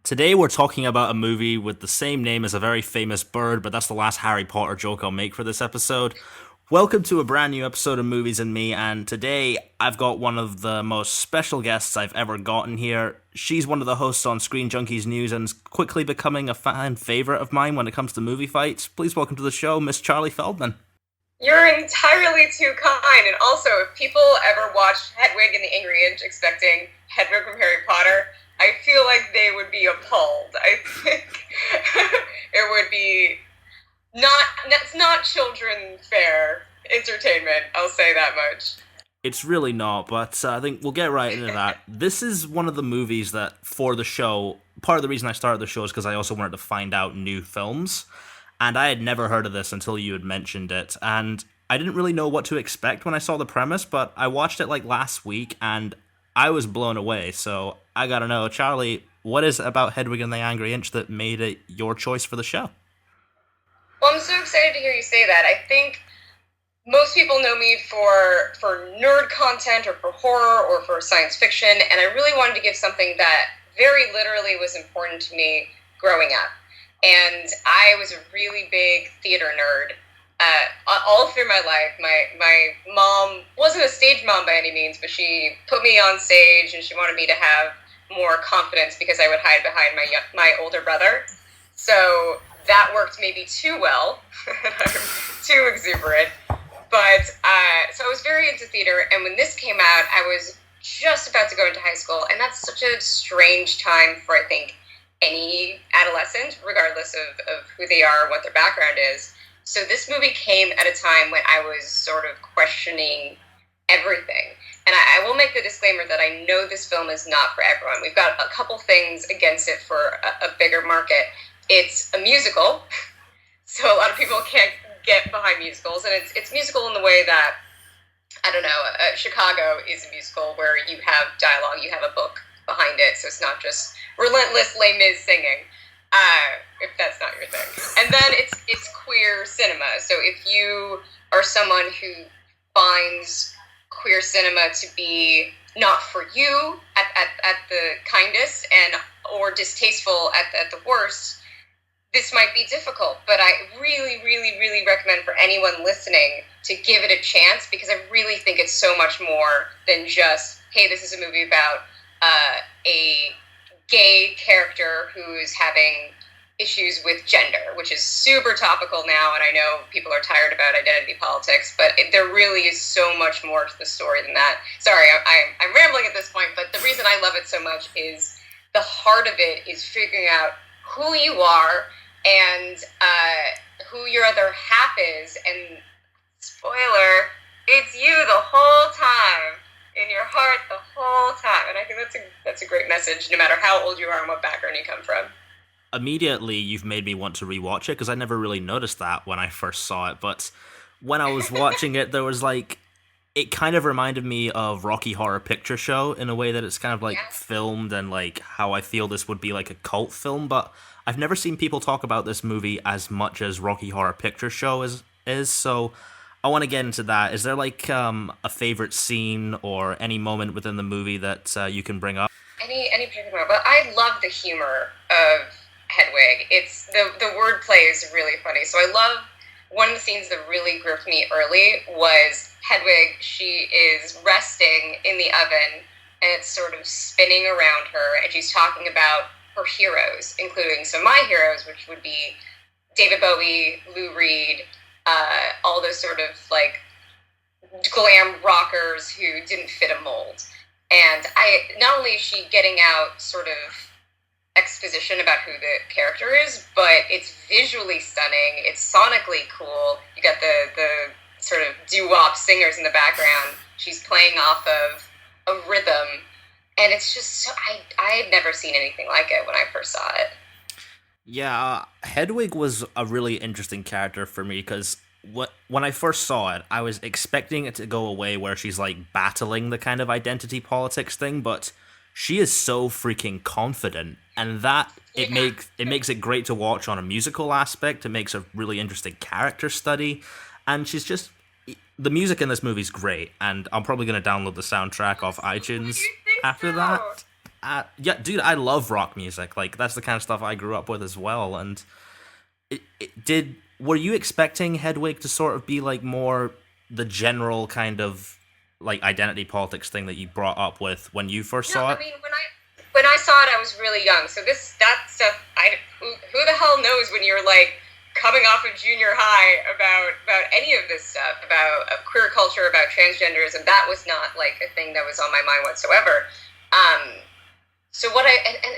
Today we're talking about a movie with the same name as a very famous bird, but that's the last Harry Potter joke I'll make for this episode. Welcome to a brand new episode of Movies and Me, and today I've got one of the most special guests I've ever gotten here. She's one of the hosts on Screen Junkies News and is quickly becoming a fan favorite of mine when it comes to movie fights. Please welcome to the show, Miss Charley Feldman. You're entirely too kind, and also, if people ever watch Hedwig and the Angry Inch expecting Hedwig from Harry Potter, I feel like they would be appalled. I think it would be it's not children fair entertainment, I'll say that much. It's really not, but I think we'll get right into that. This is one of the movies that, for the show, part of the reason I started the show is because I also wanted to find out new films, and I had never heard of this until you had mentioned it, and I didn't really know what to expect when I saw the premise, but I watched it like last week, and I was blown away, so I gotta know, Charley, what is it about Hedwig and the Angry Inch that made it your choice for the show? Well, I'm so excited to hear you say that. I think most people know me for nerd content or for horror or for science fiction, and I really wanted to give something that very literally was important to me growing up. And I was a really big theater nerd. All through my life, my mom wasn't a stage mom by any means, but she put me on stage and she wanted me to have more confidence because I would hide behind my older brother. So that worked maybe too well. I'm too exuberant. But so I was very into theater, and when this came out, I was just about to go into high school, and that's such a strange time for, I think, any adolescent, regardless of who they are or what their background is. So this movie came at a time when I was sort of questioning everything. And I will make the disclaimer that I know this film is not for everyone. We've got a couple things against it for a bigger market. It's a musical, so a lot of people can't get behind musicals. And it's musical in the way that, I don't know, Chicago is a musical where you have dialogue, you have a book behind it, so it's not just relentless Les Mis singing. If that's not your thing. And then it's queer cinema. So if you are someone who finds queer cinema to be not for you at the kindest and or distasteful at the worst, this might be difficult. But I really, really, really recommend for anyone listening to give it a chance, because I really think it's so much more than just, hey, this is a movie about a gay character who's having issues with gender, which is super topical now, and I know people are tired about identity politics, but there really is so much more to the story than that. Sorry, I'm rambling at this point, but the reason I love it so much is the heart of it is figuring out who you are and who your other half is, and spoiler, it's you the whole time. In your heart the whole time. And I think that's a great message, no matter how old you are and what background you come from. Immediately, you've made me want to rewatch it, because I never really noticed that when I first saw it, but when I was watching it, there was like, it kind of reminded me of Rocky Horror Picture Show in a way that it's kind of like filmed, and like how I feel this would be like a cult film, but I've never seen people talk about this movie as much as Rocky Horror Picture Show is, so I want to get into that. Is there like a favorite scene or any moment within the movie that you can bring up? Any particular moment? But I love the humor of Hedwig. It's the wordplay is really funny. So I love one of the scenes that really gripped me early was Hedwig. She is resting in the oven and it's sort of spinning around her, and she's talking about her heroes, including some of my heroes, which would be David Bowie, Lou Reed, all those sort of like glam rockers who didn't fit a mold. And not only is she getting out sort of exposition about who the character is, but it's visually stunning, it's sonically cool. You got the sort of doo-wop singers in the background. She's playing off of a rhythm, and it's just so, I had never seen anything like it when I first saw it. Yeah, Hedwig was a really interesting character for me, because when I first saw it, I was expecting it to go away where she's like battling the kind of identity politics thing, but she is so freaking confident, and that it makes it great to watch on a musical aspect. It makes a really interesting character study, and she's just, the music in this movie is great, and I'm probably going to download the soundtrack off iTunes after that. Yeah, dude, I love rock music. Like, that's the kind of stuff I grew up with as well. And were you expecting Hedwig to sort of be like more the general kind of like identity politics thing that you brought up with when you first saw it? I mean, when I saw it, I was really young. So that stuff, who the hell knows when you're like coming off of junior high about any of this stuff, about queer culture, about transgenderism. That was not like a thing that was on my mind whatsoever. So and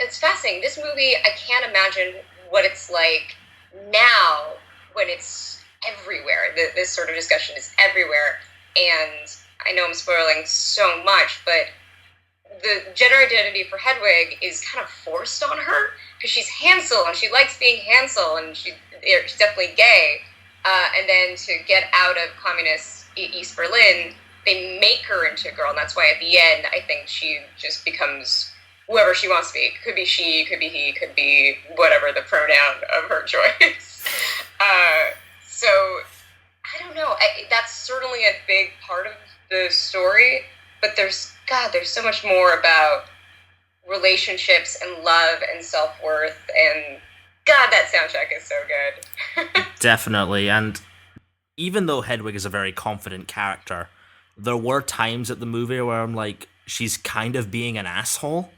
it's fascinating. This movie, I can't imagine what it's like now when it's everywhere. This sort of discussion is everywhere. And I know I'm spoiling so much, but the gender identity for Hedwig is kind of forced on her because she's Hansel and she likes being Hansel and she's definitely gay. And then to get out of communist East Berlin, they make her into a girl, and that's why at the end I think she just becomes whoever she wants to be. Could be she, could be he, could be whatever the pronoun of her choice. So I don't know. That's certainly a big part of the story, but there's so much more about relationships and love and self-worth, and God, that soundtrack is so good. Definitely, and even though Hedwig is a very confident character, there were times at the movie where I'm like, she's kind of being an asshole,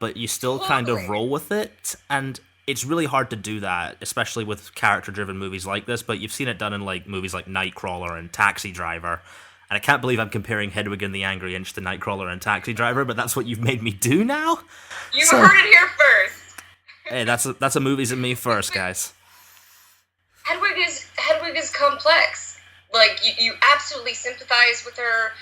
but you still kind of roll with it, and it's really hard to do that, especially with character-driven movies like this, but you've seen it done in like movies like Nightcrawler and Taxi Driver, and I can't believe I'm comparing Hedwig and the Angry Inch to Nightcrawler and Taxi Driver, but that's what you've made me do now? You heard it here first! Hey, that's a Movies and Me first, guys. Hedwig is complex. Like, you absolutely sympathize with her.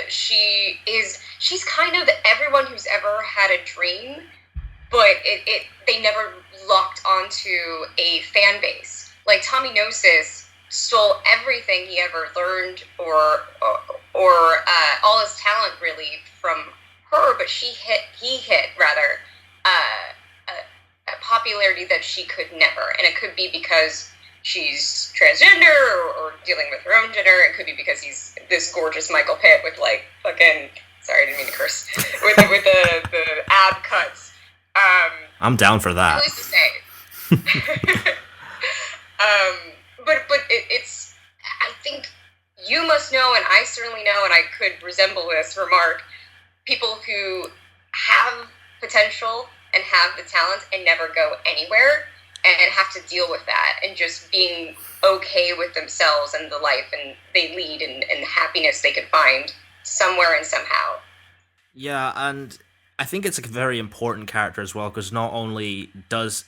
She's kind of everyone who's ever had a dream, but they never locked onto a fan base. Like, Tommy Gnosis stole everything he ever learned or all his talent really from her, but he hit rather a popularity that she could never, and it could be because she's transgender or dealing with her own gender. It could be because he's this gorgeous Michael Pitt with like fucking, sorry, I didn't mean to curse, with the ab cuts. I'm down for that. Who's to say? But it's, I think you must know, and I certainly know, and I could resemble this remark, people who have potential and have the talent and never go anywhere and have to deal with that and just being okay with themselves and the life and they lead and happiness they can find somewhere and somehow. Yeah, and I think it's a very important character as well, because not only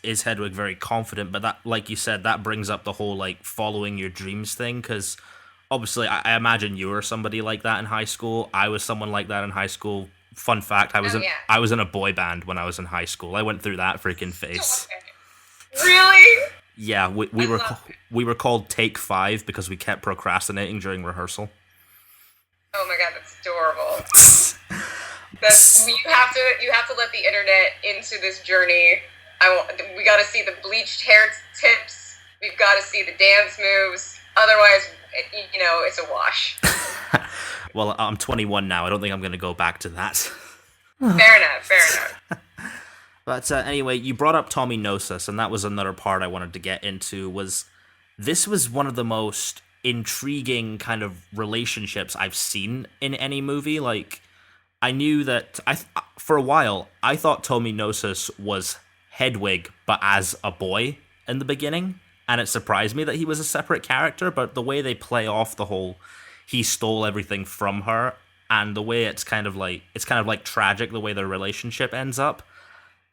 is Hedwig very confident, but that, like you said, that brings up the whole like following your dreams thing, because obviously I imagine you were somebody like that in high school. I was someone like that in high school. Fun fact, I was in a boy band when I was in high school. I went through that freaking phase. Really? Yeah, we were called Take 5 because we kept procrastinating during rehearsal. Oh my god, that's adorable. You have to let the internet into this journey. We got to see the bleached hair tips. We've got to see the dance moves. Otherwise, it's a wash. Well, I'm 21 now. I don't think I'm going to go back to that. Fair enough. But anyway, you brought up Tommy Gnosis, and that was another part I wanted to get into. This was one of the most intriguing kind of relationships I've seen in any movie. Like, I knew that for a while I thought Tommy Gnosis was Hedwig, but as a boy in the beginning, and it surprised me that he was a separate character. But the way they play off the whole he stole everything from her, and the way it's kind of like tragic the way their relationship ends up.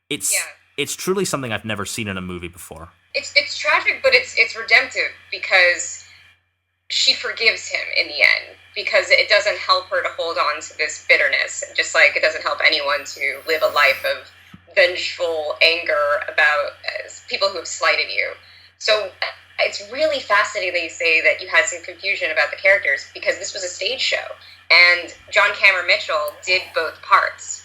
It's truly something I've never seen in a movie before. It's tragic, but it's redemptive because she forgives him in the end, because it doesn't help her to hold on to this bitterness, just like it doesn't help anyone to live a life of vengeful anger about people who have slighted you. So it's really fascinating that you say that you had some confusion about the characters, because this was a stage show, and John Cameron Mitchell did both parts.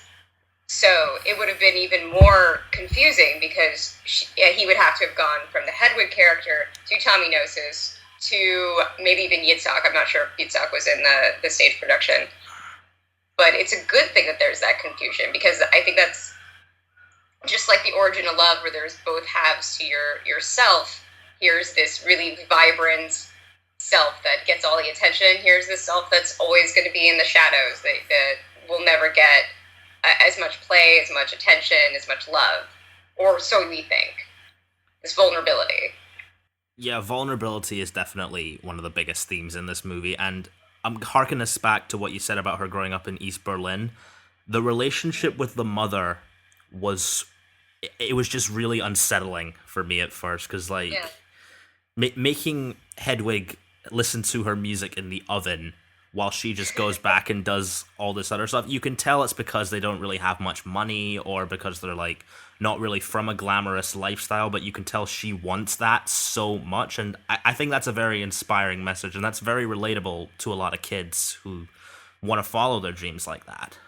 So it would have been even more confusing because he would have to have gone from the Hedwig character to Tommy Gnosis to maybe even Yitzhak. I'm not sure if Yitzhak was in the stage production. But it's a good thing that there's that confusion, because I think that's just like the origin of love, where there's both halves to yourself. Here's this really vibrant self that gets all the attention. Here's this self that's always going to be in the shadows, that will never get as much play, as much attention, as much love, or so we think. This vulnerability. Yeah, vulnerability is definitely one of the biggest themes in this movie, and I'm harking us back to what you said about her growing up in East Berlin. The relationship with the mother was just really unsettling for me at first, because making Hedwig listen to her music in the oven while she just goes back and does all this other stuff. You can tell it's because they don't really have much money, or because they're like not really from a glamorous lifestyle, but you can tell she wants that so much. And I think that's a very inspiring message, and that's very relatable to a lot of kids who want to follow their dreams like that.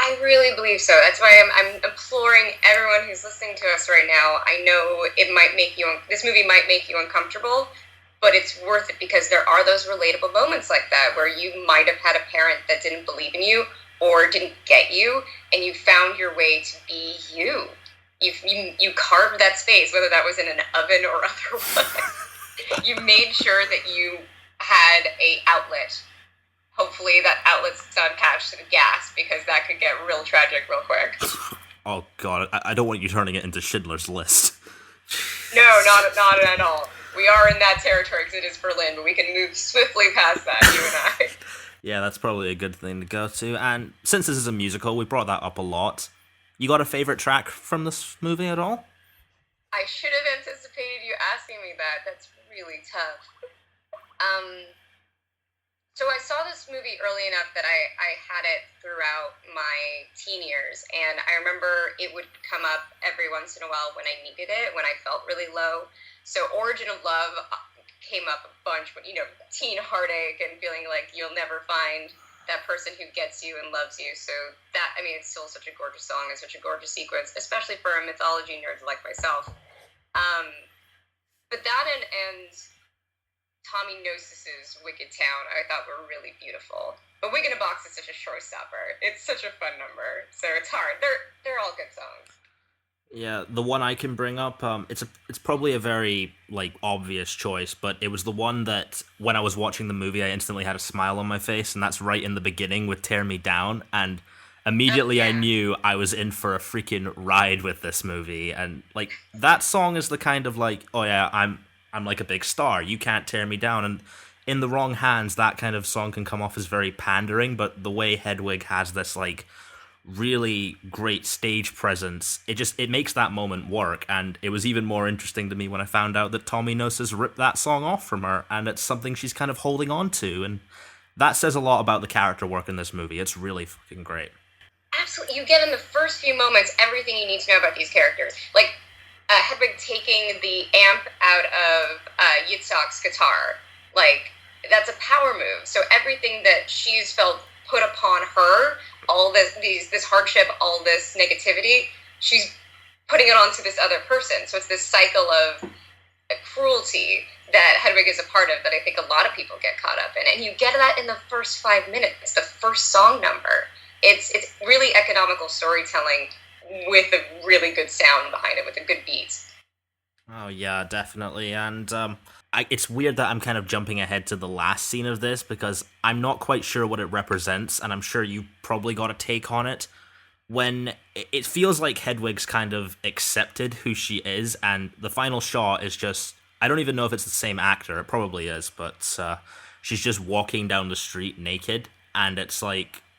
I really believe so. That's why I'm imploring everyone who's listening to us right now. I know this movie might make you uncomfortable, but it's worth it, because there are those relatable moments like that where you might have had a parent that didn't believe in you or didn't get you, and you found your way to be you. You carved that space, whether that was in an oven or otherwise. You made sure that you had a outlet. Hopefully that outlet's not attached to the gas, because that could get real tragic real quick. Oh god, I don't want you turning it into Schindler's List. No, not at all. We are in that territory because it is Berlin, but we can move swiftly past that, you and I. Yeah, that's probably a good thing to go to. And since this is a musical, we brought that up a lot. You got a favorite track from this movie at all? I should have anticipated you asking me that. That's really tough. So I saw this movie early enough that I had it throughout my teen years, and I remember it would come up every once in a while when I needed it, when I felt really low. So Origin of Love came up a bunch, but teen heartache and feeling like you'll never find that person who gets you and loves you. So that, it's still such a gorgeous song and such a gorgeous sequence, especially for a mythology nerd like myself. But that and Tommy Gnosis's Wicked Town, I thought were really beautiful. But Wig in a Box is such a showstopper. It's such a fun number, so it's hard. They're all good songs. Yeah, the one I can bring up, it's probably a very obvious choice, but it was the one that when I was watching the movie, I instantly had a smile on my face, and that's right in the beginning with "Tear Me Down," and immediately I knew I was in for a freaking ride with this movie, and that song is the kind of oh yeah, I'm like a big star. You can't tear me down. And in the wrong hands, that kind of song can come off as very pandering, but the way Hedwig has this really great stage presence, it makes that moment work. And it was even more interesting to me when I found out that Tommy Gnosis ripped that song off from her, and it's something she's kind of holding on to. And that says a lot about the character work in this movie. It's really fucking great. Absolutely. You get in the first few moments everything you need to know about these characters. Hedwig taking the amp out of Yitzhak's guitar. That's a power move. So everything that she's felt put upon her, all this hardship, all this negativity, she's putting it onto this other person. So it's this cycle of cruelty that Hedwig is a part of that I think a lot of people get caught up in. And you get that in the first 5 minutes, the first song number. It's really economical storytelling with a really good sound behind it, with a good beat. Oh yeah, definitely. And it's weird that I'm kind of jumping ahead to the last scene of this, because I'm not quite sure what it represents, and I'm sure you probably got a take on it. When it feels like Hedwig's kind of accepted who she is, and the final shot is just, I don't even know if it's the same actor, it probably is, but she's just walking down the street naked, and it's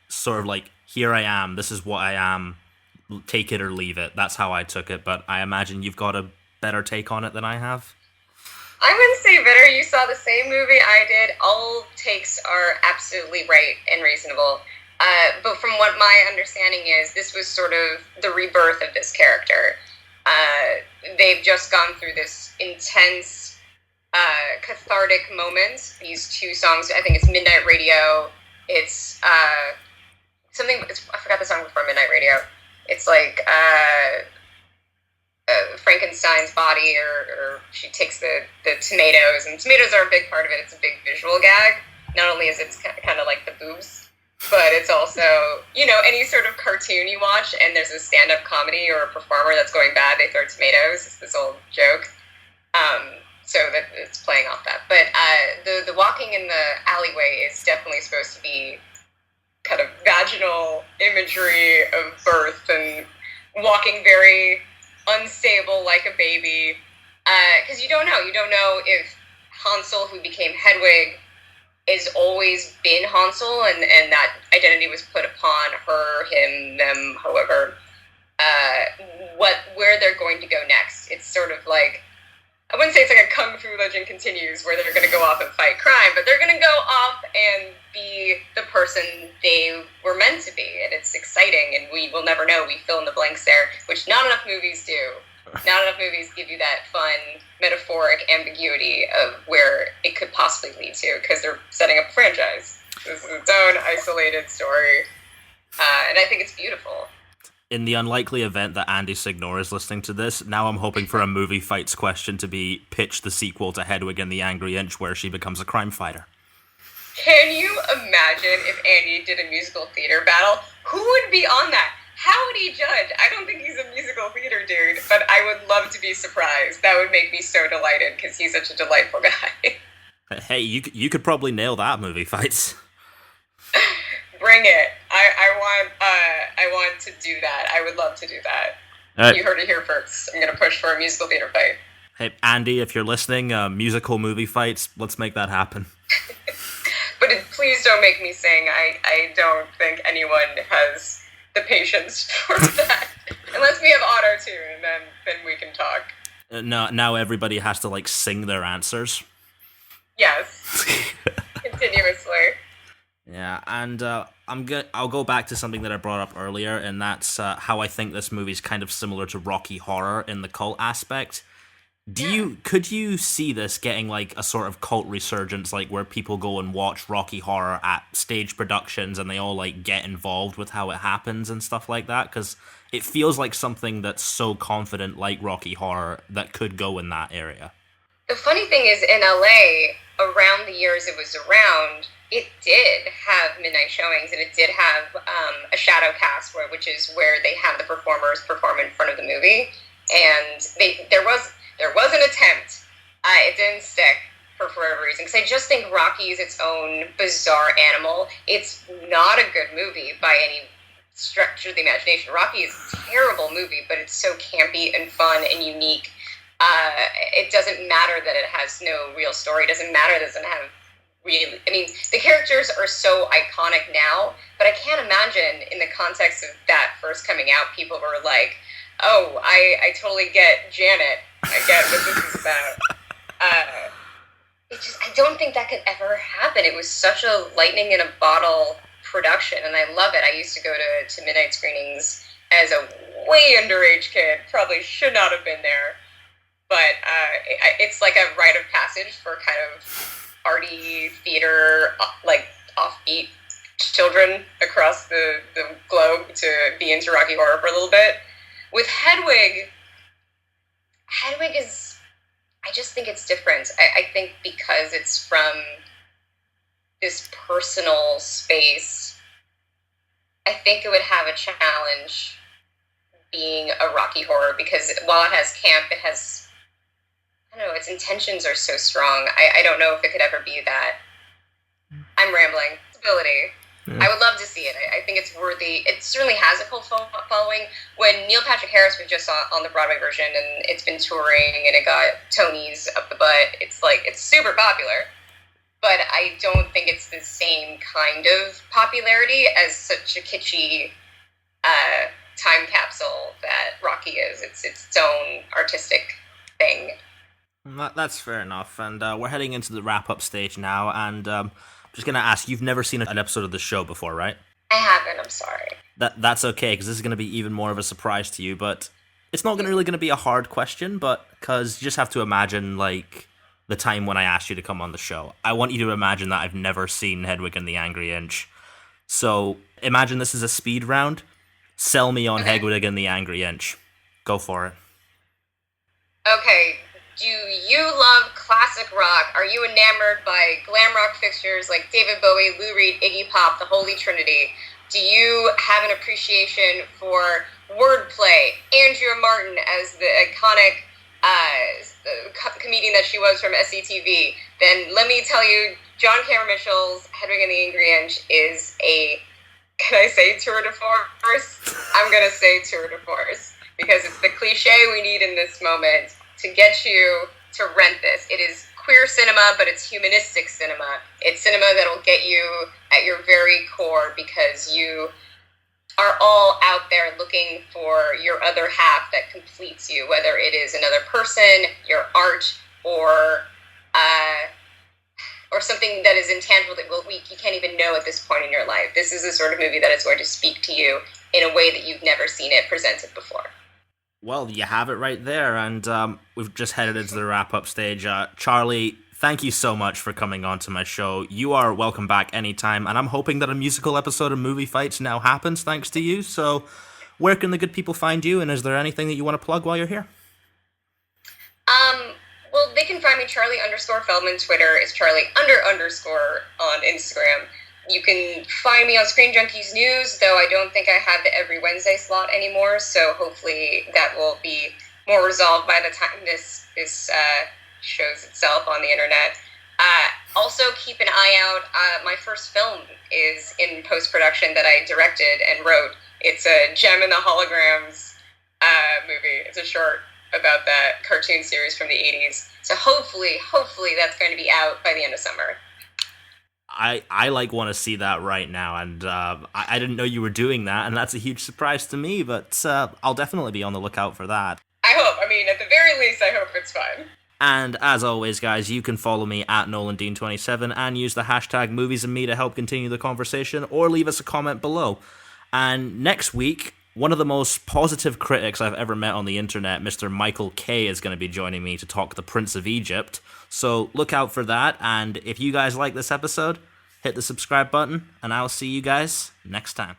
sort of here I am, this is what I am, take it or leave it. That's how I took it, but I imagine you've got a better take on it than I have. I wouldn't say better. You saw the same movie I did. All takes are absolutely right and reasonable. But from what my understanding is, this was sort of the rebirth of this character. They've just gone through this intense, cathartic moment. These two songs, I think it's Midnight Radio. It's I forgot the song before Midnight Radio. It's Frankenstein's body, or she takes the tomatoes, and tomatoes are a big part of it. It's a big visual gag. Not only is it kind of like the boobs but it's also, any sort of cartoon you watch and there's a stand-up comedy or a performer that's going bad, they throw tomatoes. It's this old joke. So that it's playing off that. But the walking in the alleyway is definitely supposed to be kind of vaginal imagery of birth and walking very unstable like a baby. Because you don't know. You don't know if Hansel, who became Hedwig, has always been Hansel, and that identity was put upon her, him, them, however, where they're going to go next. It's sort of like, I wouldn't say it's like a Kung Fu Legend Continues where they're going to go off and fight crime, but they're going to go off and be the person they were meant to be, and it's exciting, and we will never know. We fill in the blanks there, which not enough movies do. Not enough movies give you that fun, metaphoric ambiguity of where it could possibly lead to, because they're setting up a franchise. This is its own isolated story, and I think it's beautiful. In the unlikely event that Andy Signor is listening to this, now I'm hoping for a movie fights question to be pitch the sequel to Hedwig and the Angry Inch where she becomes a crime fighter. Can you imagine if Andy did a musical theater battle? Who would be on that? How would he judge? I don't think he's a musical theater dude, but I would love to be surprised. That would make me so delighted because he's such a delightful guy. Hey, you could probably nail that movie fights. Bring it. I want to do that. I would love to do that. You heard it here first. I'm going to push for a musical theater fight. Hey, Andy, if you're listening, musical movie fights, let's make that happen. But please don't make me sing. I don't think anyone has the patience for that. Unless we have auto-tune, then we can talk. Now everybody has to, sing their answers. Yes. Continuously. Yeah, and I'll go back to something that I brought up earlier, and that's how I think this movie's kind of similar to Rocky Horror in the cult aspect. Could you see this getting a sort of cult resurgence, where people go and watch Rocky Horror at stage productions and they all get involved with how it happens and stuff like that? Because it feels like something that's so confident, like Rocky Horror, that could go in that area. The funny thing is, in LA, around the years it was around, it did have midnight showings, and it did have a shadow cast, which is where they have the performers perform in front of the movie. And there was an attempt. It didn't stick for whatever reason, because I just think Rocky is its own bizarre animal. It's not a good movie by any stretch of the imagination. Rocky is a terrible movie, but it's so campy and fun and unique. It doesn't matter that it has no real story. It doesn't matter that it doesn't have really... I mean, the characters are so iconic now, but I can't imagine in the context of that first coming out, people were like, oh, I totally get Janet. I get what this is about. I don't think that could ever happen. It was such a lightning in a bottle production, and I love it. I used to go to midnight screenings as a way underage kid. Probably should not have been there. But it's like a rite of passage for kind of arty theater, offbeat children across the globe to be into Rocky Horror for a little bit. With Hedwig is, I just think it's different. I think because it's from this personal space, I think it would have a challenge being a Rocky Horror, because while it has camp, it has, I don't know, its intentions are so strong. I don't know if it could ever be that. I'm rambling. Ability. Yeah. I would love to see it. I think it's worthy. It certainly has a cult following. When Neil Patrick Harris was just on the Broadway version, and it's been touring, and it got Tonys up the butt, it's super popular. But I don't think it's the same kind of popularity as such a kitschy time capsule that Rocky is. It's its own artistic thing. That's fair enough. And we're heading into the wrap-up stage now, and I'm just going to ask, you've never seen an episode of the show before, right? I haven't, I'm sorry. That's okay, because this is going to be even more of a surprise to you, but it's not really going to be a hard question, but because you just have to imagine, the time when I asked you to come on the show. I want you to imagine that I've never seen Hedwig and the Angry Inch. So, imagine this is a speed round. Sell me on Hedwig and the Angry Inch. Go for it. Okay, Do you love classic rock? Are you enamored by glam rock fixtures like David Bowie, Lou Reed, Iggy Pop, the Holy Trinity? Do you have an appreciation for wordplay? Andrea Martin as the iconic comedian that she was from SCTV. Then let me tell you, John Cameron Mitchell's Hedwig and the Angry Inch is can I say tour de force? I'm going to say tour de force because it's the cliche we need in this moment to get you to rent this. It is queer cinema, but it's humanistic cinema. It's cinema that'll get you at your very core because you are all out there looking for your other half that completes you, whether it is another person, your art, or something that is intangible that you can't even know at this point in your life. This is the sort of movie that is going to speak to you in a way that you've never seen it presented before. Well, you have it right there, and we've just headed into the wrap-up stage. Charley, thank you so much for coming on to my show. You are welcome back anytime, and I'm hoping that a musical episode of Movie Fights now happens thanks to you. So where can the good people find you, and is there anything that you want to plug while you're here? Well, they can find me Charley_Feldman. Twitter is Charley __ on Instagram. You can find me on Screen Junkies News, though I don't think I have the every Wednesday slot anymore, so hopefully that will be more resolved by the time this shows itself on the internet. Also, keep an eye out. My first film is in post-production that I directed and wrote. It's a Gem in the Holograms movie. It's a short about that cartoon series from the 80s. So hopefully that's going to be out by the end of summer. I want to see that right now, and I didn't know you were doing that, and that's a huge surprise to me, but I'll definitely be on the lookout for that. I hope. I mean, at the very least, I hope it's fun. And as always, guys, you can follow me at Nolan Dean 27 and use the hashtag moviesandme to help continue the conversation, or leave us a comment below. And next week, one of the most positive critics I've ever met on the internet, Mr. Michael Kaye, is going to be joining me to talk The Prince of Egypt. So look out for that, and if you guys like this episode, hit the subscribe button, and I'll see you guys next time.